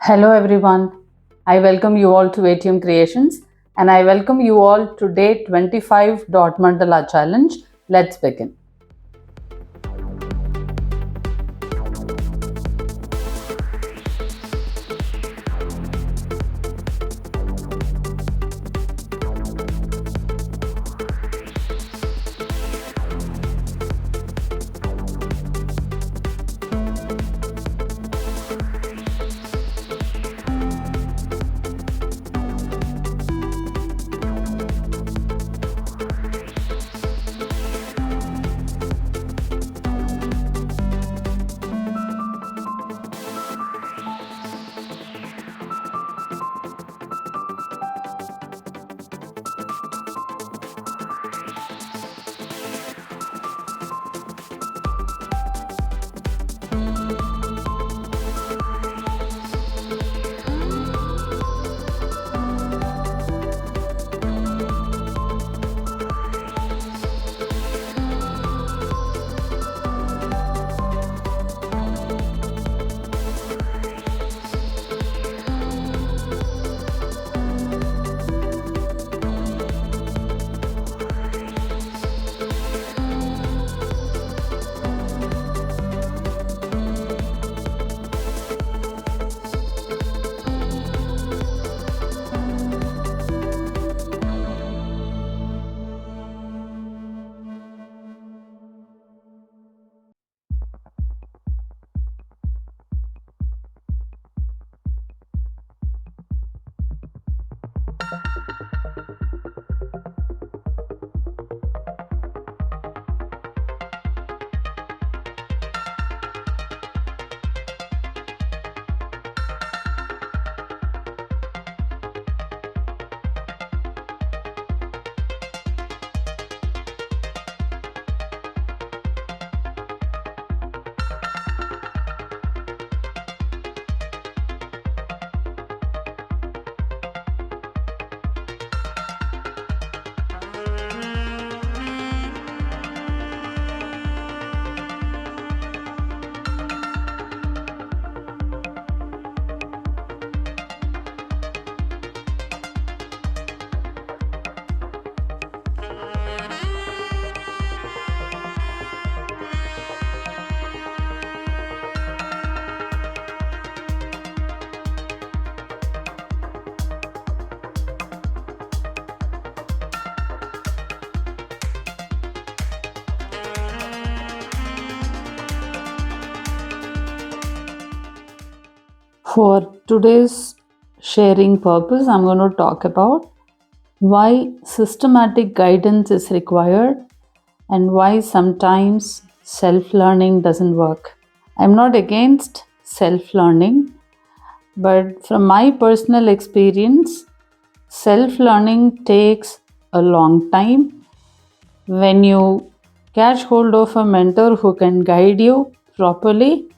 Hello everyone. I welcome you all to ATM Creations and I welcome you all to day 25 DOT Mandala challenge. Let's begin. For today's sharing purpose, I'm going to talk about why systematic guidance is required and why sometimes self learning doesn't work. I'm not against self learning, but from my personal experience, self learning takes a long time. When you catch hold of a mentor who can guide you properly,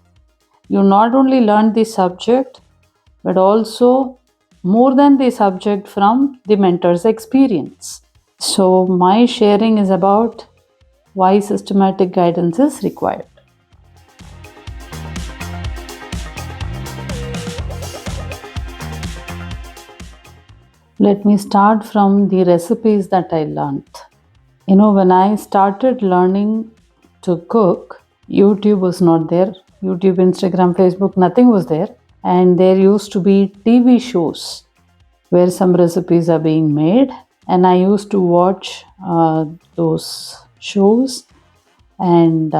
you not only learn the subject but also more than the subject from the mentor's experience. So, my sharing is about why systematic guidance is required. Let me start from the recipes that I learned. When I started learning to cook, YouTube was not there. YouTube, Instagram, Facebook, nothing was there. And there used to be TV shows where some recipes are being made. And I used to watch those shows and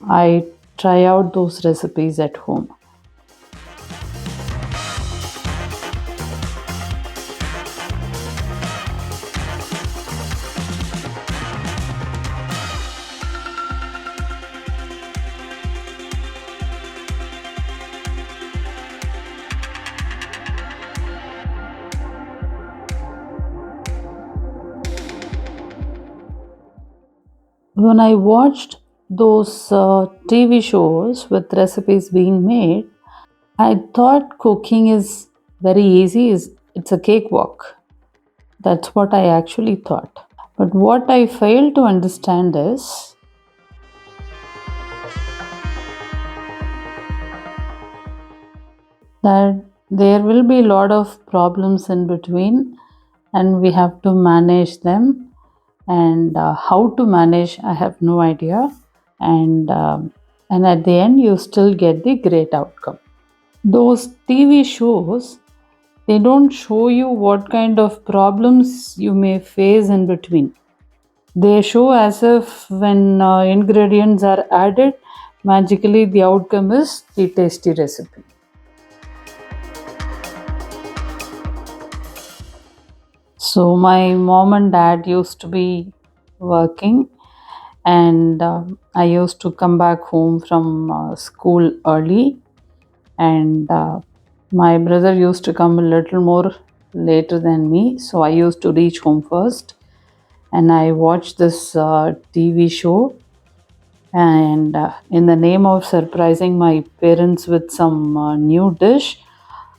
I try out those recipes at home. When I watched those TV shows with recipes being made, I thought cooking is very easy, it's a cakewalk. That's what I actually thought. But what I failed to understand is that there will be a lot of problems in between, and we have to manage them. And how to manage, I have no idea. And at the end, you still get the great outcome. Those TV shows, they don't show you what kind of problems you may face in between. They show as if when ingredients are added, magically the outcome is the tasty recipe. So, my mom and dad used to be working, and I used to come back home from school early, and my brother used to come a little more later than me, so I used to reach home first, and I watched this TV show. And in the name of surprising my parents with some new dish,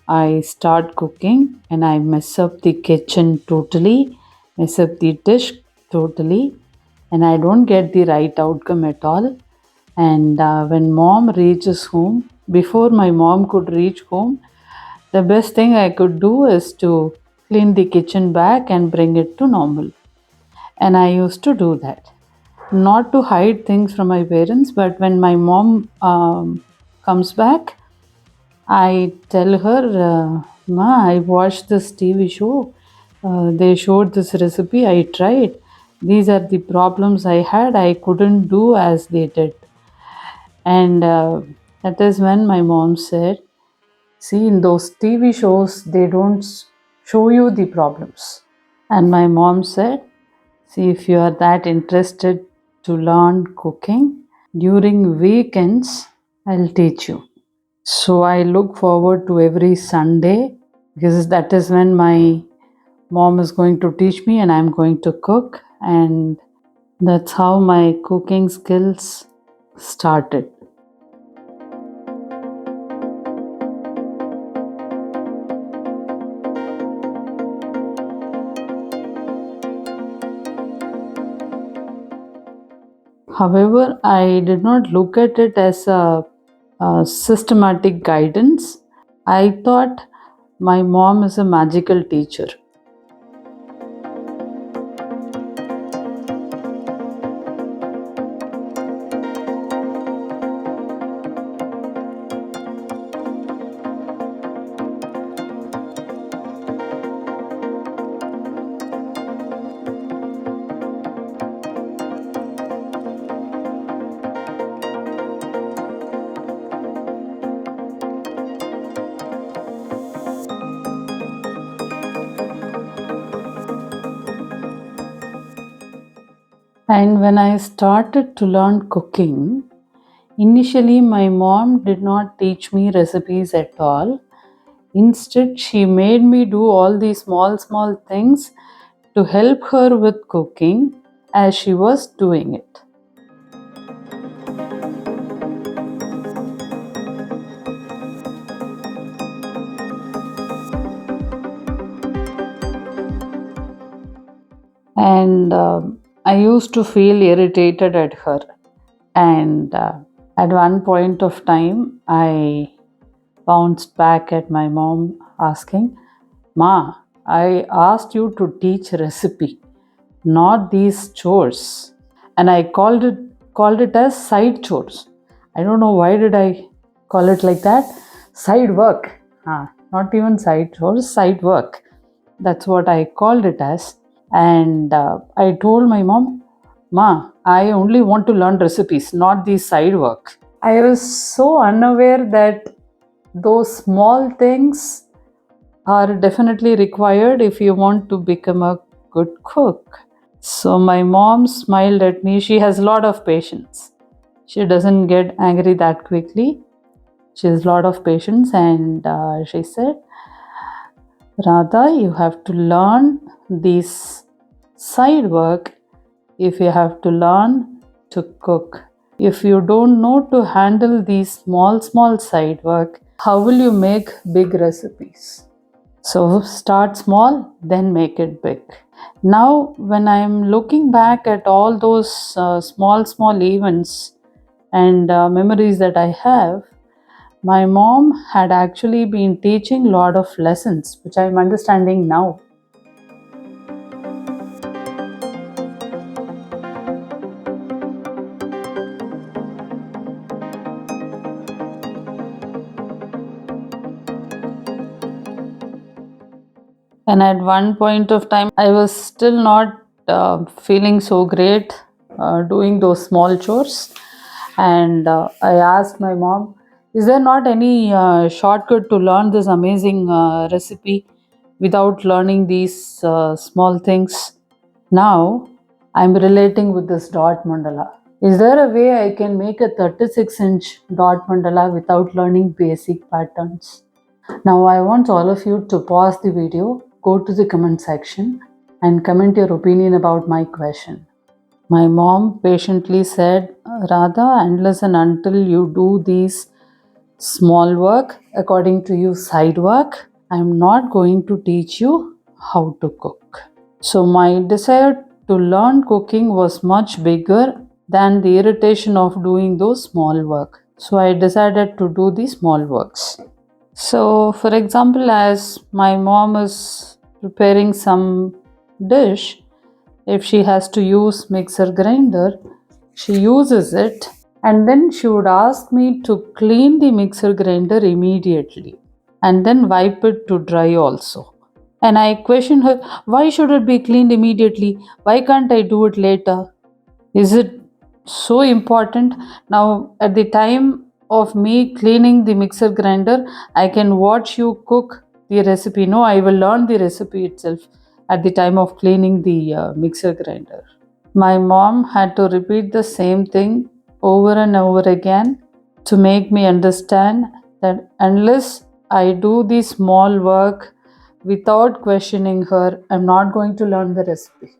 I start cooking and I mess up the kitchen totally, mess up the dish totally, and I don't get the right outcome at all. And when mom reaches home, before my mom could reach home, the best thing I could do is to clean the kitchen back and bring it to normal. And I used to do that. Not to hide things from my parents, but when my mom comes back, I tell her, Ma, I watched this TV show. They showed this recipe. I tried. These are the problems I had. I couldn't do as they did. And that is when my mom said, see, in those TV shows, they don't show you the problems. And my mom said, see, if you are that interested to learn cooking, during weekends, I'll teach you. So I look forward to every Sunday because that is when my mom is going to teach me and I'm going to cook. And that's how my cooking skills started. However, I did not look at it as a systematic guidance. I thought my mom is a magical teacher. And when I started to learn cooking, initially my mom did not teach me recipes at all. Instead, she made me do all these small, small things to help her with cooking as she was doing it. And I used to feel irritated at her. And at one point of time, I bounced back at my mom asking, Ma, I asked you to teach recipe, not these chores. And I called it as side chores. I don't know why did I call it like that. Side work. Not even side chores, side work. That's what I called it as. And I told my mom, Ma, I only want to learn recipes, not these side work. I was so unaware that those small things are definitely required if you want to become a good cook. So my mom smiled at me. She has a lot of patience. She doesn't get angry that quickly. She has a lot of patience, and she said, Radha, you have to learn this side work if you have to learn to cook. If you don't know to handle these small, small side work, how will you make big recipes? So start small, then make it big. Now, when I'm looking back at all those small, small events and memories that I have, My mom had actually been teaching a lot of lessons, which I'm understanding now. And at one point of time, I was still not feeling so great doing those small chores. And I asked my mom, is there not any shortcut to learn this amazing recipe without learning these small things? Now I'm relating with this dot mandala. Is there a way I can make a 36-inch dot mandala without learning basic patterns? Now I want all of you to pause the video, go to the comment section and comment your opinion about my question. My mom patiently said, Radha, unless and until you do these small work according to you side work, I am not going to teach you how to cook. So my desire to learn cooking was much bigger than the irritation of doing those small work. So I decided to do the small works. So, for example, as my mom is preparing some dish, if she has to use mixer grinder, she uses it and then she would ask me to clean the mixer grinder immediately and then wipe it to dry also. And I questioned her, why should it be cleaned immediately? Why can't I do it later? Is it so important? Now, at the time of me cleaning the mixer grinder, I can watch you cook the recipe. No, I will learn the recipe itself at the time of cleaning the mixer grinder. My mom had to repeat the same thing over and over again to make me understand that unless I do the small work without questioning her, I'm not going to learn the recipe.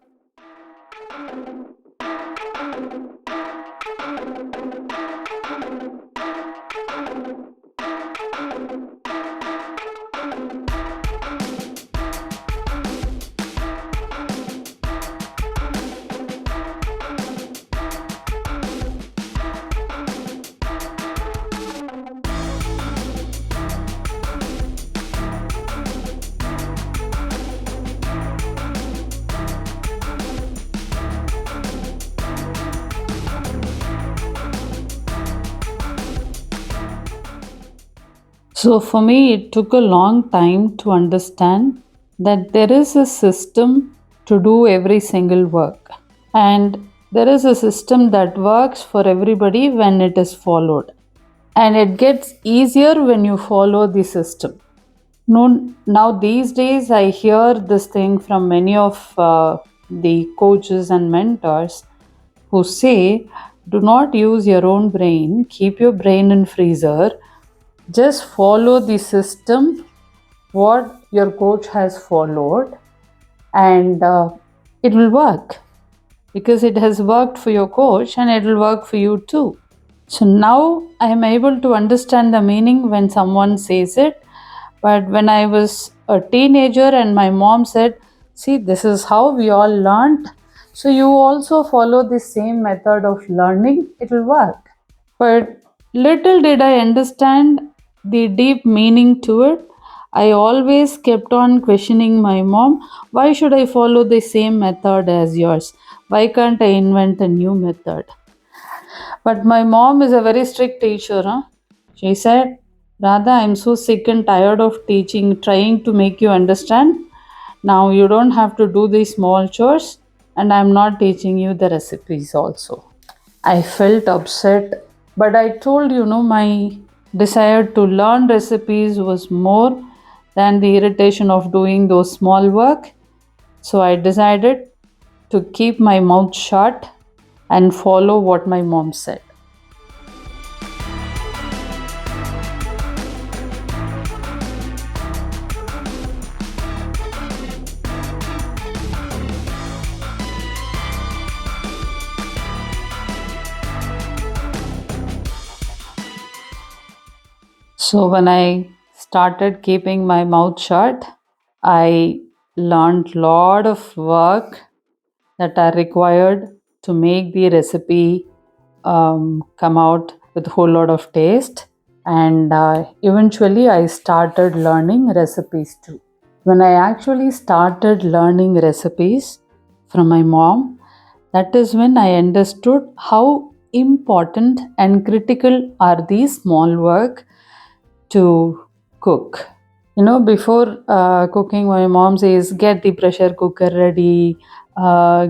So, for me, it took a long time to understand that there is a system to do every single work, and there is a system that works for everybody when it is followed, and it gets easier when you follow the system. Now, these days, I hear this thing from many of the coaches and mentors who say, do not use your own brain, keep your brain in freezer, just follow the system what your coach has followed, and it will work because it has worked for your coach and it will work for you too. So now I am able to understand the meaning when someone says it. But when I was a teenager and my mom said, see, this is how we all learned, so you also follow the same method of learning, it will work. But little did I understand the deep meaning to it. I always kept on questioning my mom, why should I follow the same method as yours? Why can't I invent a new method? But my mom is a very strict teacher. Huh? She said, Radha, I'm so sick and tired of teaching, trying to make you understand. Now you don't have to do these small chores, and I'm not teaching you the recipes also. I felt upset, but I told my desire to learn recipes was more than the irritation of doing those small work. So I decided to keep my mouth shut and follow what my mom said. So when I started keeping my mouth shut, I learned lot of work that are required to make the recipe come out with a whole lot of taste. and eventually I started learning recipes too. When I actually started learning recipes from my mom, that is when I understood how important and critical are these small work to cook. Before cooking, my mom says, get the pressure cooker ready,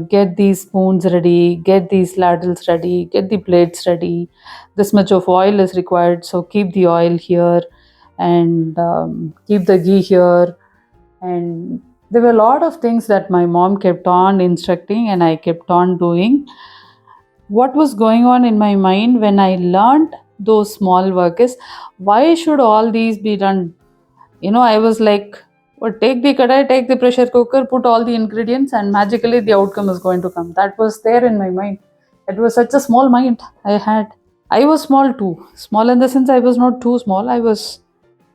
get these spoons ready, get these ladles ready, get the plates ready. This much of oil is required, so keep the oil here and keep the ghee here. And there were a lot of things that my mom kept on instructing, and I kept on doing. What was going on in my mind when I learned those small work is, why should all these be done? I was like, well, take the kadai, take the pressure cooker, put all the ingredients, and magically the outcome is going to come. That was there in my mind. It was such a small mind I had. I was small too. Small in the sense I was not too small. I was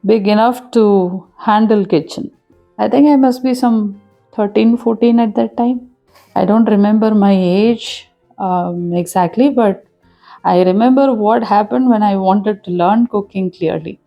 big enough to handle kitchen. I think I must be some 13, 14 at that time. I don't remember my age exactly, but I remember what happened when I wanted to learn cooking clearly.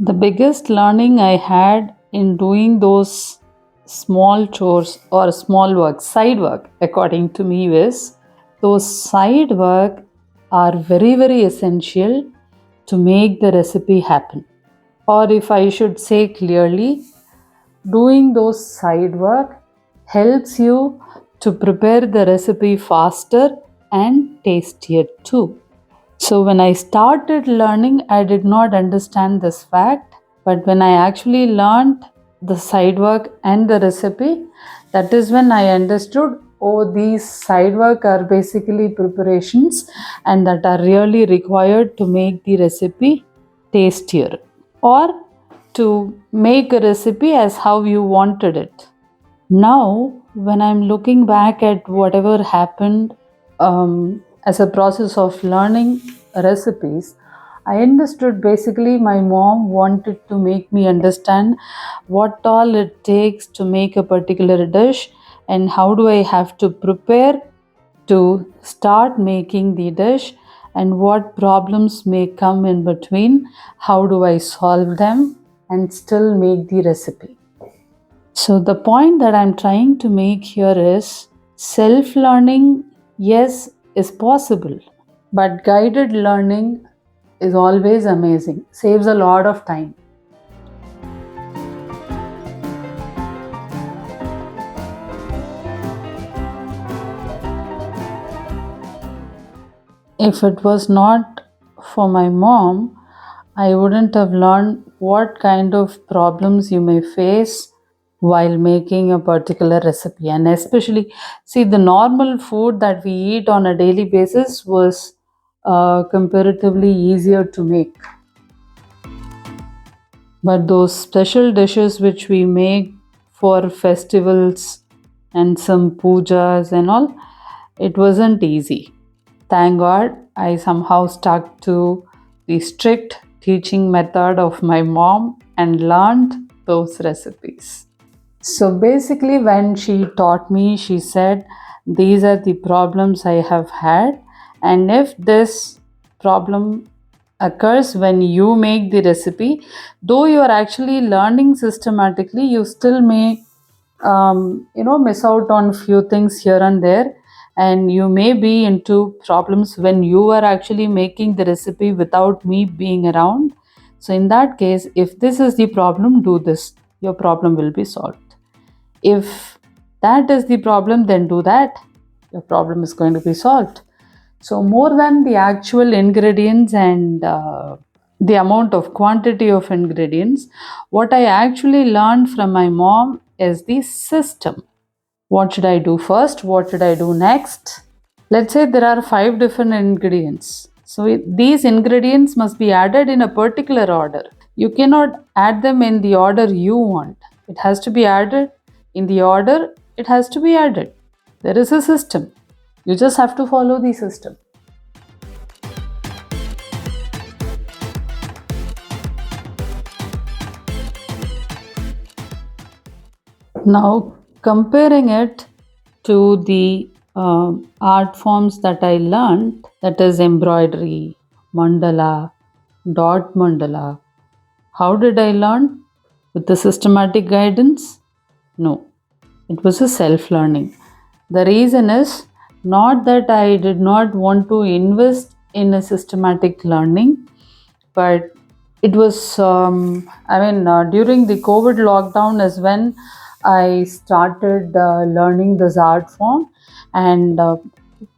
The biggest learning I had in doing those small chores or small work, side work, according to me, is those side work are very, very essential to make the recipe happen. Or if I should say clearly, doing those side work helps you to prepare the recipe faster and tastier too. So when I started learning, I did not understand this fact. But when I actually learned the side work and the recipe, that is when I understood, oh, these side work are basically preparations and that are really required to make the recipe tastier or to make a recipe as how you wanted it. Now, when I'm looking back at whatever happened as a process of learning recipes, I understood basically my mom wanted to make me understand what all it takes to make a particular dish and how do I have to prepare to start making the dish and what problems may come in between, how do I solve them and still make the recipe. So, the point that I'm trying to make here is self learning, yes, is possible, but guided learning is always amazing, saves a lot of time. If it was not for my mom, I wouldn't have learned what kind of problems you may face while making a particular recipe. And especially, see, the normal food that we eat on a daily basis was comparatively easier to make. But those special dishes which we make for festivals and some pujas and all, it wasn't easy. Thank God I somehow stuck to the strict teaching method of my mom and learned those recipes. So basically, when she taught me, she said, these are the problems I have had, and if this problem occurs when you make the recipe, though you are actually learning systematically, you still may miss out on few things here and there, and you may be into problems when you are actually making the recipe without me being around. So in that case, if this is the problem, do this, your problem will be solved. If that is the problem, then do that, your problem is going to be solved. So more than the actual ingredients and the amount of quantity of ingredients, what I actually learned from my mom is the system. What should I do first? What should I do next? Let's say there are 5 different ingredients. So these ingredients must be added in a particular order. You cannot add them in the order you want. It has to be added in the order it has to be added. There is a system. You just have to follow the system. Now, comparing it to the art forms that I learned, that is embroidery, mandala, dot mandala. How did I learn? With the systematic guidance? No, it was a self learning. The reason is not that I did not want to invest in a systematic learning, but it was, during the COVID lockdown is when I started learning this art form. And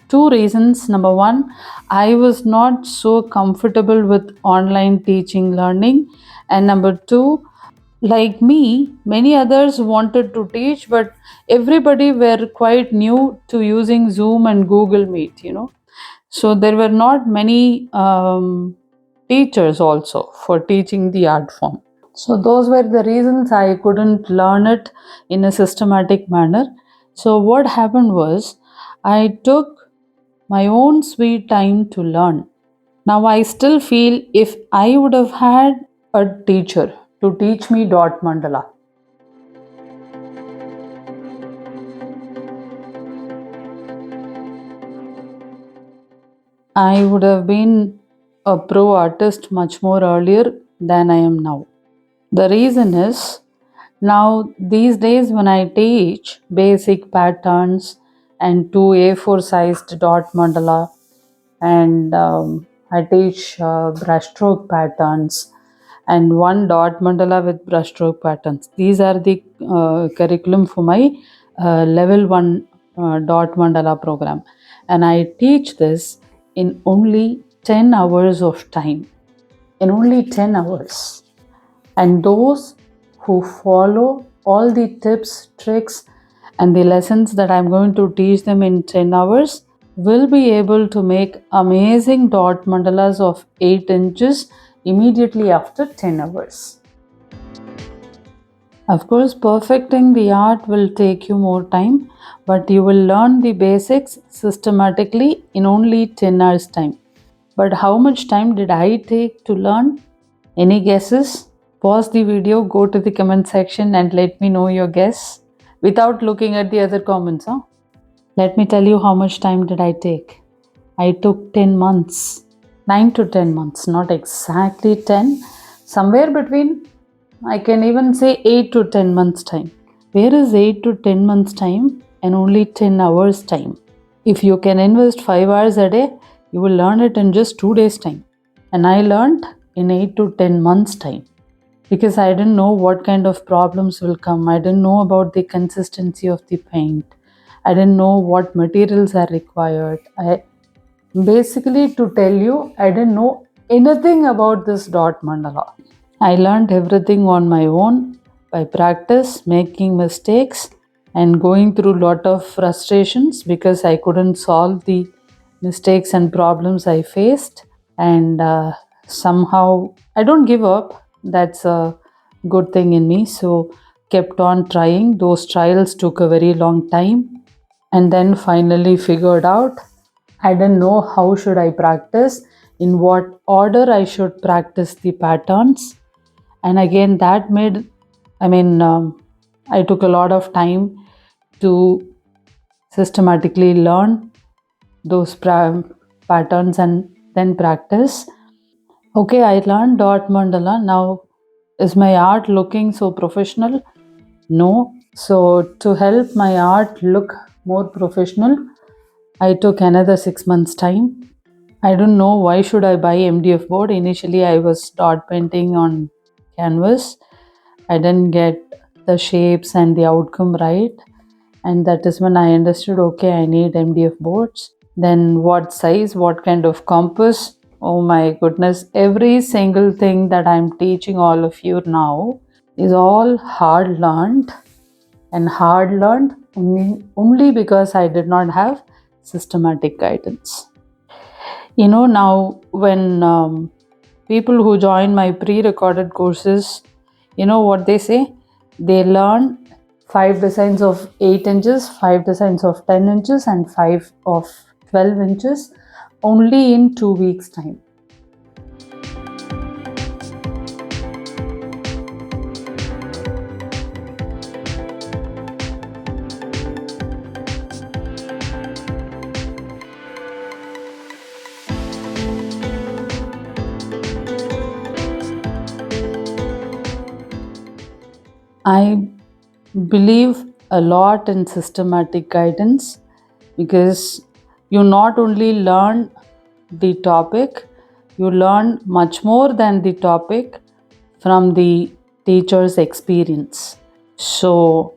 two reasons. Number one, I was not so comfortable with online teaching learning. And number two, like me, many others wanted to teach, but everybody were quite new to using Zoom and Google Meet. So there were not many teachers also for teaching the art form. So those were the reasons I couldn't learn it in a systematic manner. So what happened was I took my own sweet time to learn. Now I still feel if I would have had a teacher to teach me dot mandala, I would have been a pro artist much more earlier than I am now. The reason is now these days when I teach basic patterns and two A4 sized dot mandala, and I teach brushstroke patterns and one dot mandala with brushstroke patterns. These are the curriculum for my level 1 dot mandala program, and I teach this in only 10 hours of time. In only 10 hours. And those who follow all the tips, tricks, and the lessons that I'm going to teach them in 10 hours will be able to make amazing dot mandalas of 8 inches immediately after 10 hours. Of course, perfecting the art will take you more time, but you will learn the basics systematically in only 10 hours time. But how much time did I take to learn? Any guesses? Pause the video, go to the comment section and let me know your guess without looking at the other comments. Let me tell you how much time did I take. I took 10 months, 9 to 10 months, not exactly 10, somewhere between, I can even say 8 to 10 months time. Where is 8 to 10 months time and only 10 hours time? If you can invest 5 hours a day, you will learn it in just 2 days time. And I learned in 8 to 10 months time because I didn't know what kind of problems will come. I didn't know about the consistency of the paint. I didn't know what materials are required. Basically, to tell you, I didn't know anything about this dot mandala. I learned everything on my own by practice, making mistakes, and going through a lot of frustrations because I couldn't solve the mistakes and problems I faced. And somehow I don't give up. That's a good thing in me. So kept on trying. Those trials took a very long time, and then finally figured out I didn't know how should I practice, in what order I should practice the patterns. And again that made, I took a lot of time to systematically learn those patterns and then practice. Okay, I learned dot mandala. Now, is my art looking so professional? No. So, to help my art look more professional, I took another 6 months' time. I don't know why should I buy MDF board. Initially, I was dot painting on canvas. I didn't get the shapes and the outcome right, and that is when I understood, okay, I need MDF boards. Then what size, what kind of compass? Oh my goodness, every single thing that I'm teaching all of you now is all hard learned, and hard learned only because I did not have systematic guidance. Now when people who join my pre recorded courses, you know what they say? They learn 5 designs of 8 inches, 5 designs of 10 inches, and 5 of 12 inches only in 2 weeks' time. I believe a lot in systematic guidance because you not only learn the topic, you learn much more than the topic from the teacher's experience. So,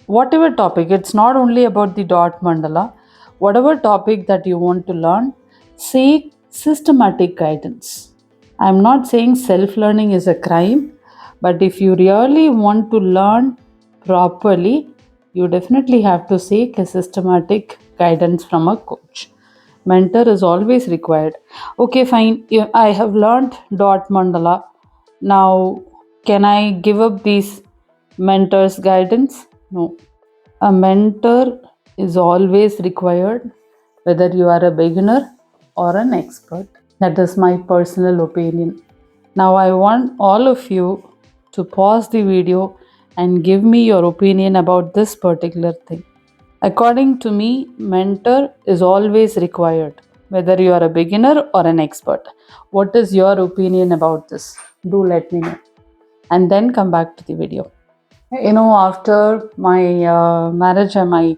whatever topic, it's not only about the dot mandala, whatever topic that you want to learn, seek systematic guidance. I'm not saying self learning is a crime, but if you really want to learn properly, you definitely have to seek a systematic guidance from a coach. Mentor is always required. Okay, fine. I have learned dot mandala. Now, can I give up these mentor's guidance? No. A mentor is always required, whether you are a beginner or an expert. That is my personal opinion. Now, I want all of you to pause the video and give me your opinion about this particular thing. According to me, mentor is always required, whether you are a beginner or an expert. What is your opinion about this? Do let me know. And then come back to the video. After my marriage, my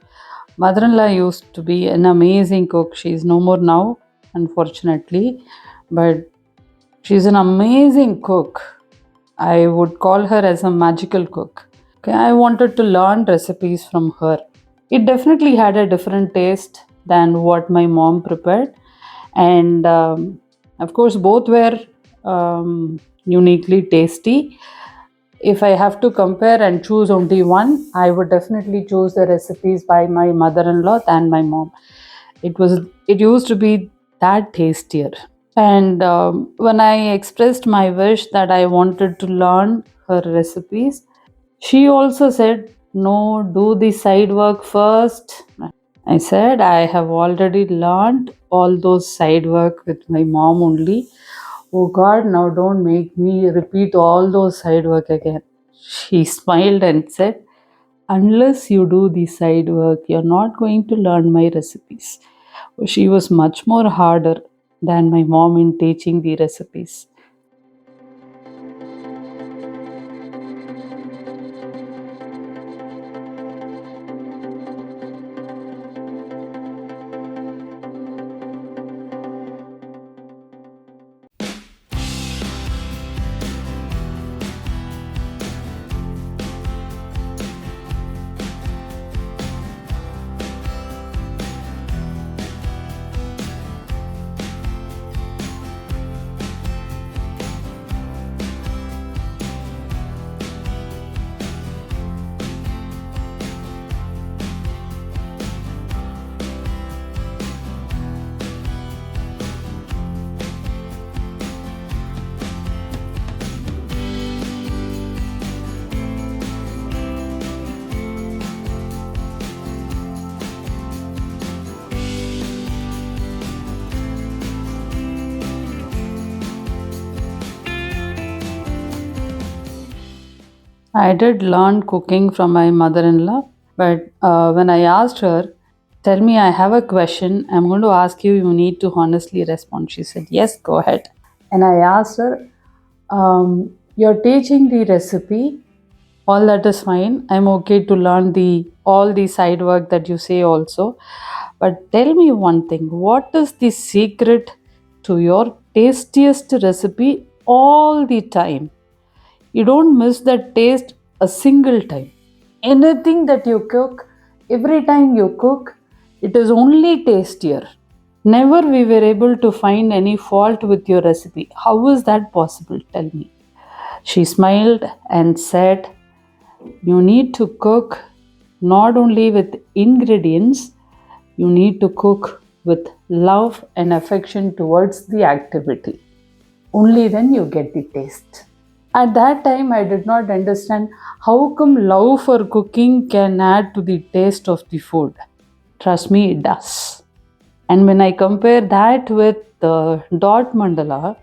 mother-in-law used to be an amazing cook. She's no more now, unfortunately, but she's an amazing cook. I would call her as a magical cook. Okay, I wanted to learn recipes from her. It definitely had a different taste than what my mom prepared, and of course, both were uniquely tasty. If I have to compare and choose only one, I would definitely choose the recipes by my mother-in-law than my mom. It used to be that tastier. And when I expressed my wish that I wanted to learn her recipes, she also said, "No, do the side work first." I said, "I have already learned all those side work with my mom only. Oh God, now don't make me repeat all those side work again." She smiled and said, "Unless you do the side work, you're not going to learn my recipes." She was much more harder than my mom in teaching the recipes. I did learn cooking from my mother-in-law, but when I asked her, "Tell me, I have a question. I'm going to ask you. You need to honestly respond." She said, "Yes, go ahead." And I asked her, "You're teaching the recipe. All that is fine. I'm okay to learn the all the side work that you say also. But tell me one thing. What is the secret to your tastiest recipe all the time? You don't miss that taste a single time. Anything that you cook, every time you cook, it is only tastier. Never we were able to find any fault with your recipe. How is that possible? Tell me." She smiled and said, "You need to cook not only with ingredients, you need to cook with love and affection towards the activity. Only then you get the taste." At that time, I did not understand how come love for cooking can add to the taste of the food. Trust me, it does. And when I compare that with the dot mandala,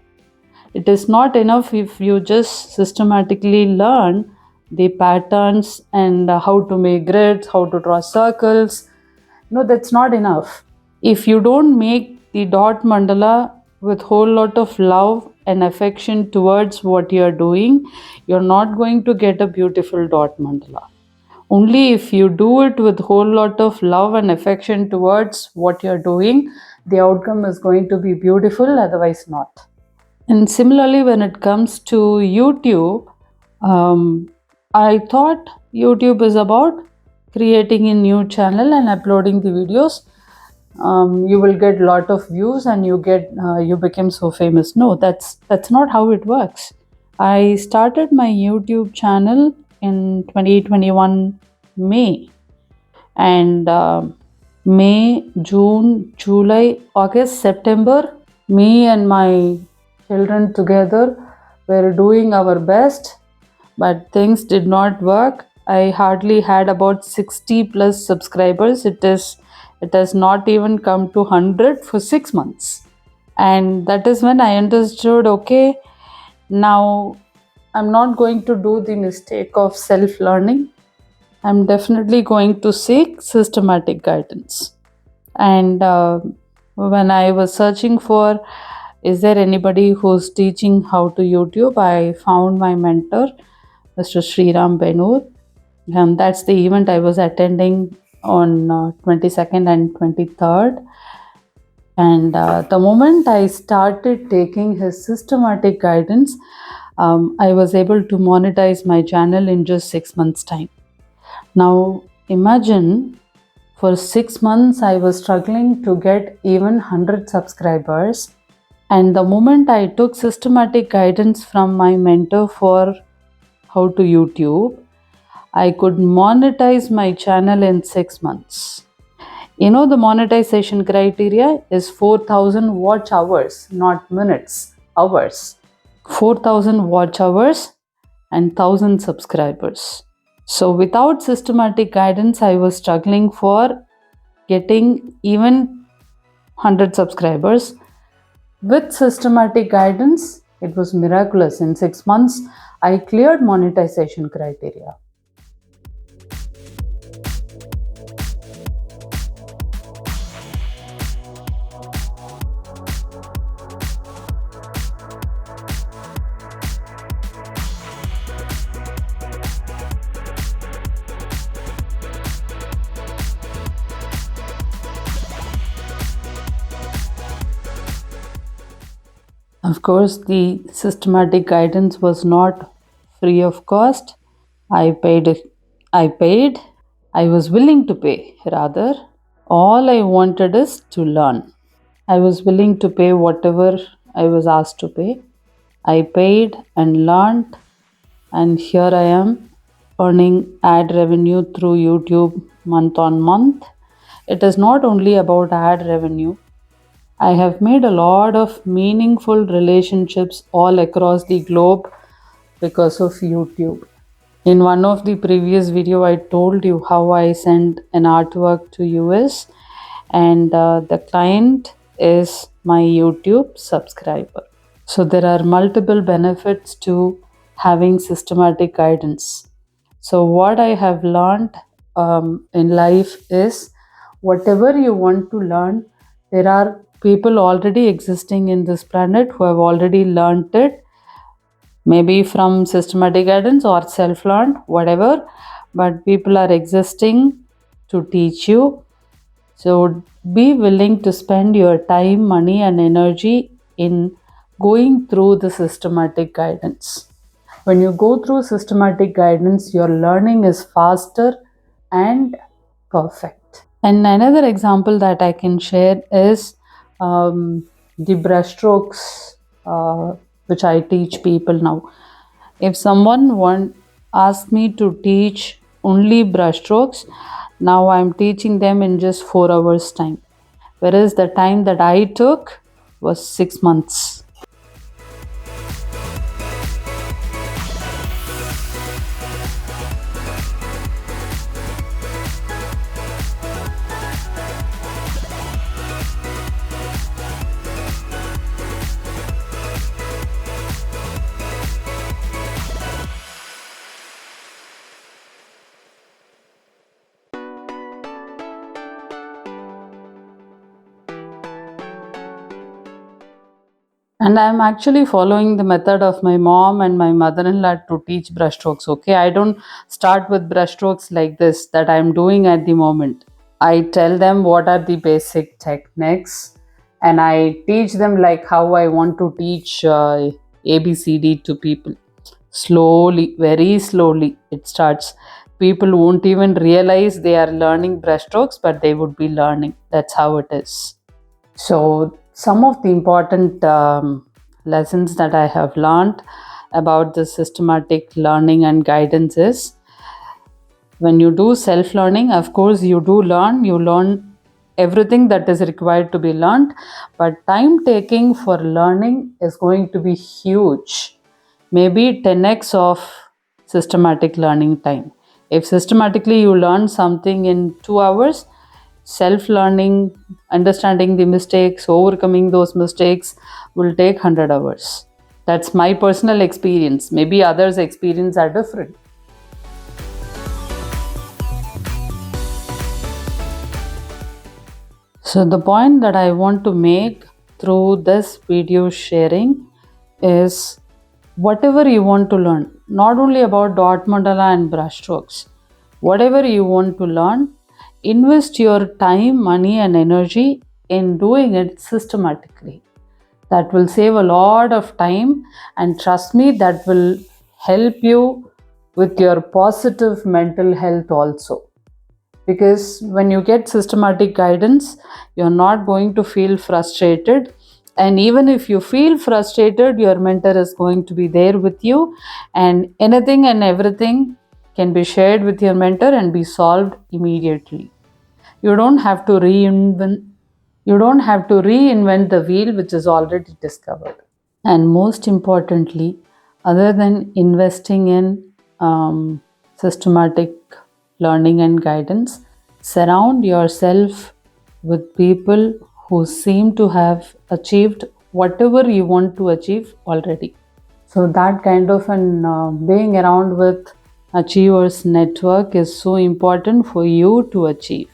it is not enough if you just systematically learn the patterns and how to make grids, how to draw circles. No, that's not enough. If you don't make the dot mandala with whole lot of love and affection towards what you are doing, you're not going to get a beautiful dot mandala. Only if you do it with whole lot of love and affection towards what you're doing, the outcome is going to be beautiful, otherwise not. And similarly, when it comes to YouTube, I thought YouTube is about creating a new channel and uploading the videos. You will get lot of views and you become so famous. No, that's not how it works. I started my YouTube channel in 2021 May, and May, June, July, August, September, me and my children together were doing our best, but things did not work. I hardly had about 60 plus subscribers. It has not even come to 100 for 6 months. And that is when I understood, okay, now I'm not going to do the mistake of self learning. I'm definitely going to seek systematic guidance. And when I was searching for, is there anybody who's teaching how to YouTube, I found my mentor, Mr. Sriram Benur. And that's the event I was attending on 22nd and 23rd. And the moment I started taking his systematic guidance, I was able to monetize my channel in just 6 months' time. Now, imagine for 6 months I was struggling to get even 100 subscribers. And the moment I took systematic guidance from my mentor for how to YouTube, I could monetize my channel in 6 months. You know, the monetization criteria is 4,000 watch hours, not minutes, hours. 4,000 watch hours and 1,000 subscribers. So without systematic guidance, I was struggling for getting even 100 subscribers. With systematic guidance, it was miraculous. In 6 months, I cleared monetization criteria. Of course, the systematic guidance was not free of cost. I paid. I paid. I was willing to pay, rather. All I wanted is to learn. I was willing to pay whatever I was asked to pay. I paid and learned, and here I am earning ad revenue through YouTube month on month. It is not only about ad revenue. I have made a lot of meaningful relationships all across the globe because of YouTube. In one of the previous video, I told you how I sent an artwork to US, and the client is my YouTube subscriber. So there are multiple benefits to having systematic guidance. So what I have learned in life is, whatever you want to learn, there are people already existing in this planet who have already learned it, maybe from systematic guidance or self learned, whatever, but people are existing to teach you. So be willing to spend your time, money, and energy in going through the systematic guidance. When you go through systematic guidance, your learning is faster and perfect. And another example that I can share is the brushstrokes, which I teach people now. If someone asks me to teach only brushstrokes, now I'm teaching them in just 4 hours time, whereas the time that I took was 6 months. And I'm actually following the method of my mom and my mother-in-law to teach brushstrokes. Okay, I don't start with brushstrokes like this that I'm doing at the moment. I tell them what are the basic techniques, and I teach them like how I want to teach ABCD to people. Slowly, very slowly, it starts. People won't even realize they are learning brushstrokes, but they would be learning. That's how it is. So, some of the important lessons that I have learned about the systematic learning and guidance is, when you do self learning, of course, you learn everything that is required to be learned, but time taking for learning is going to be huge, maybe 10x of systematic learning time. If systematically you learn something in 2 hours, self learning, understanding the mistakes, overcoming those mistakes will take 100 hours. That's my personal experience. Maybe others' experience are different. So, the point that I want to make through this video sharing is, whatever you want to learn, not only about dot mandala and brushstrokes, whatever you want to learn, invest your time, money, and energy in doing it systematically. That will save a lot of time, and trust me, that will help you with your positive mental health also. Because when you get systematic guidance, you're not going to feel frustrated, and even if you feel frustrated, your mentor is going to be there with you, and anything and everything can be shared with your mentor and be solved immediately. You don't have to reinvent the wheel which is already discovered. And most importantly, other than investing in systematic learning and guidance, surround yourself with people who seem to have achieved whatever you want to achieve already. So, that kind of an being around with achievers network is so important for you to achieve.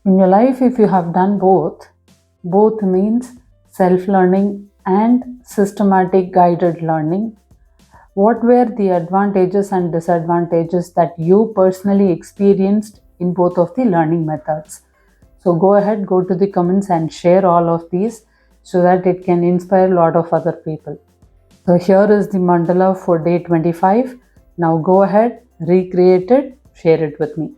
In your life, if you have done both means self learning and systematic guided learning, what were the advantages and disadvantages that you personally experienced in both of the learning methods? So go ahead, go to the comments and share all of these so that it can inspire a lot of other people. So here is the mandala for day 25. Now go ahead, recreate it, share it with me.